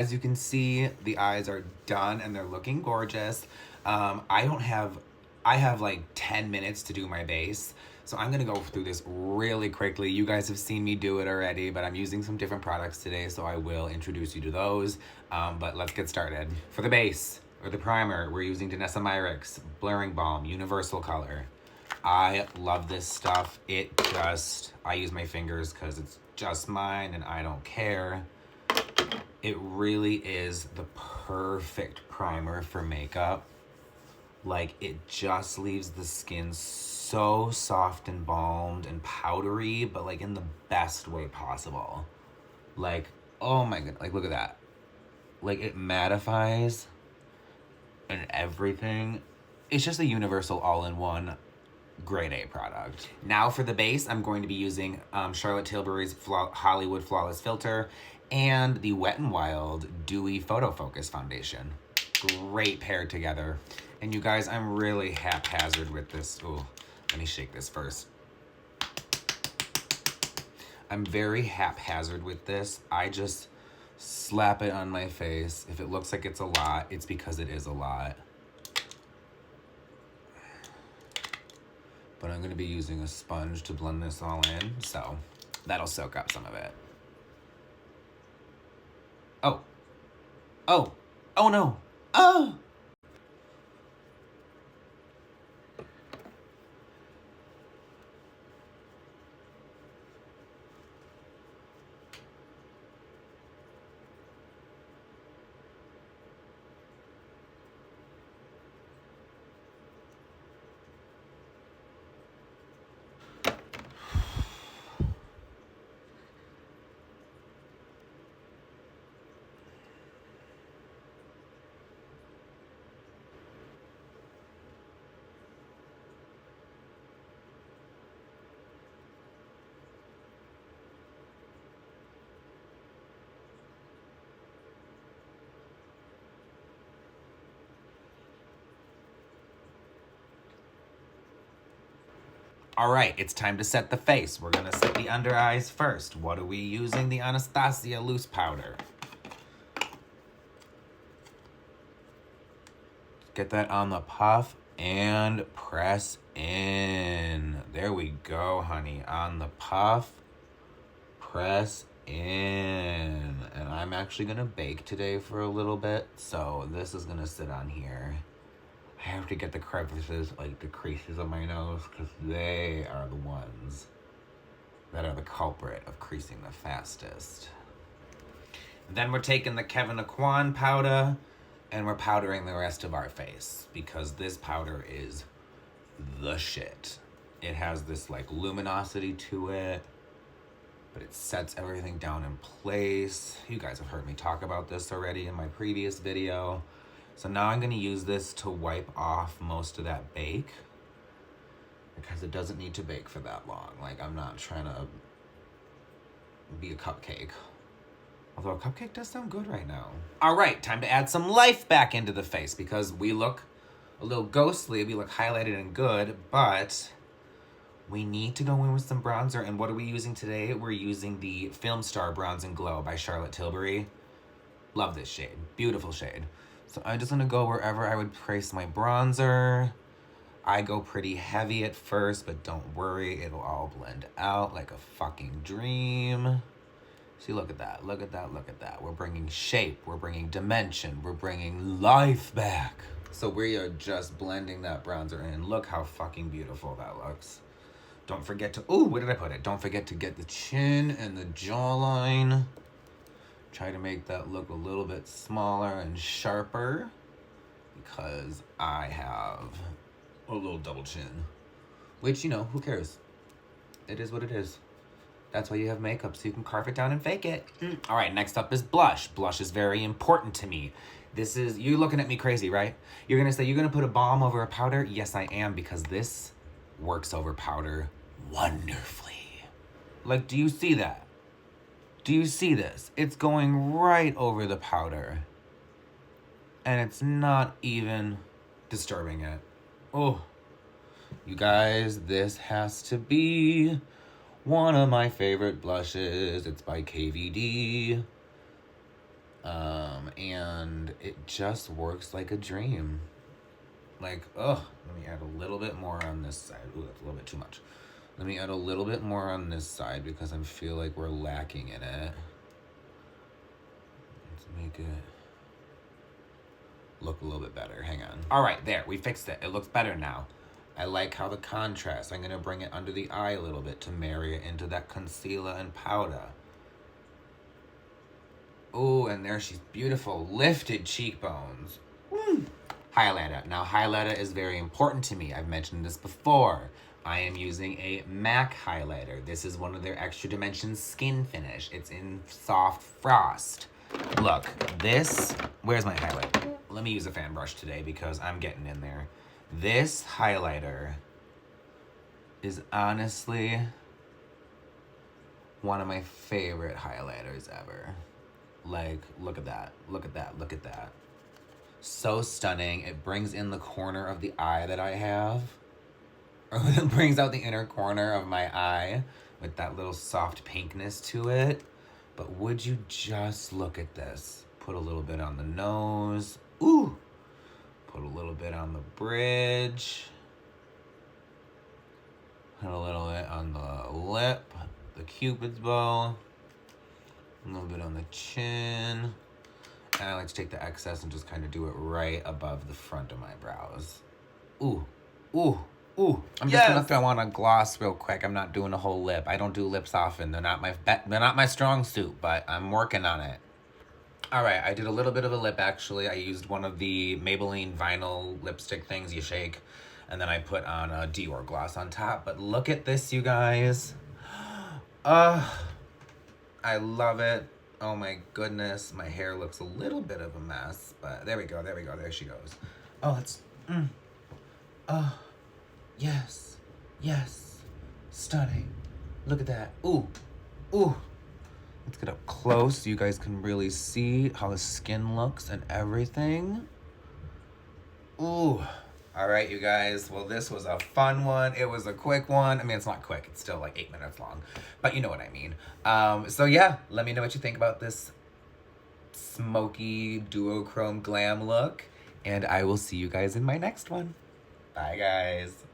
As you can see, the eyes are done and they're looking gorgeous. I have like 10 minutes to do my base. So I'm gonna go through this really quickly. You guys have seen me do it already, but I'm using some different products today, so I will introduce you to those. But let's get started. For the base, or the primer, we're using Danessa Myricks Blurring Balm, Universal Color. I love this stuff. I use my fingers because it's just mine and I don't care. It really is the perfect primer for makeup. Like, it just leaves the skin so soft and balmed and powdery, but like in the best way possible. Like, oh my god, like look at that. Like, it mattifies and everything. It's just a universal all-in-one grade A product. Now for the base, I'm going to be using Charlotte Tilbury's Hollywood Flawless Filter and the Wet n Wild Dewy Photo Focus Foundation. Great paired together. And you guys, I'm really haphazard with this. Ooh, let me shake this first. I'm very haphazard with this. I just slap it on my face. If it looks like it's a lot, it's because it is a lot. But I'm going to be using a sponge to blend this all in, so that'll soak up some of it. Oh. Oh. Oh no. Oh! All right, it's time to set the face. We're gonna set the under eyes first. What are we using? The Anastasia loose powder. Get that on the puff and press in. There we go, honey. On the puff, press in. And I'm actually gonna bake today for a little bit, so this is gonna sit on here. I have to get the crevices, like the creases of my nose, because they are the ones that are the culprit of creasing the fastest. And then we're taking the Kevin Aquan powder and we're powdering the rest of our face, because this powder is the shit. It has this like luminosity to it, but it sets everything down in place. You guys have heard me talk about this already in my previous video. So now I'm gonna use this to wipe off most of that bake, because it doesn't need to bake for that long. Like, I'm not trying to be a cupcake. Although a cupcake does sound good right now. All right, time to add some life back into the face, because we look a little ghostly, we look highlighted and good, but we need to go in with some bronzer. And what are we using today? We're using the Film Star Bronze and Glow by Charlotte Tilbury. Love this shade, beautiful shade. So I'm just gonna go wherever I would place my bronzer. I go pretty heavy at first, but don't worry, it'll all blend out like a fucking dream. See, look at that, look at that, look at that. We're bringing shape, we're bringing dimension, we're bringing life back. So we are just blending that bronzer in. Look how fucking beautiful that looks. Don't forget to, ooh, where did I put it? Don't forget to get the chin and the jawline. Try to make that look a little bit smaller and sharper, because I have a little double chin. Which, you know, who cares? It is what it is. That's why you have makeup, so you can carve it down and fake it. All right, next up is blush. Blush is very important to me. This is, you're looking at me crazy, right? You're gonna say, you're gonna put a balm over a powder? Yes, I am, because this works over powder wonderfully. Like, do you see that? Do you see this? It's going right over the powder. And it's not even disturbing it. Oh, you guys, this has to be one of my favorite blushes. It's by KVD. And it just works like a dream. Like, oh, let me add a little bit more on this side. Ooh, that's a little bit too much. Let me add a little bit more on this side because I feel like we're lacking in it. Let's make it look a little bit better. Hang on. All right, there. We fixed it. It looks better now. I like how the contrast. I'm going to bring it under the eye a little bit to marry it into that concealer and powder. Oh, and there she's beautiful. Lifted cheekbones. Woo. Highlighter. Now, highlighter is very important to me. I've mentioned this before. I am using a MAC highlighter. This is one of their Extra Dimension Skin Finish. It's in Soft Frost. Look, this... Where's my highlighter? Let me use a fan brush today because I'm getting in there. This highlighter is honestly one of my favorite highlighters ever. Like, look at that. Look at that. Look at that. So stunning. It brings in the corner of the eye that I have. Or it brings out the inner corner of my eye with that little soft pinkness to it. But would you just look at this? Put a little bit on the nose. Ooh. Put a little bit on the bridge. Put a little bit on the lip, the cupid's bow. A little bit on the chin. And I like to take the excess and just kind of do it right above the front of my brows. Ooh, ooh, ooh. I'm just gonna throw on a gloss real quick. I'm not doing a whole lip. I don't do lips often. They're not my strong suit, but I'm working on it. All right, I did a little bit of a lip actually. I used one of the Maybelline vinyl lipstick things you shake, and then I put on a Dior gloss on top. But look at this, you guys. I love it. Oh my goodness, my hair looks a little bit of a mess, but there we go, there we go, there she goes. Oh, it's, oh, yes, yes, stunning. Look at that, ooh, ooh. Let's get up close so you guys can really see how the skin looks and everything. Ooh. All right, you guys. Well, this was a fun one. It was a quick one. I mean, it's not quick. It's still like 8 minutes long. But you know what I mean. So yeah, let me know what you think about this smoky duochrome glam look. And I will see you guys in my next one. Bye, guys.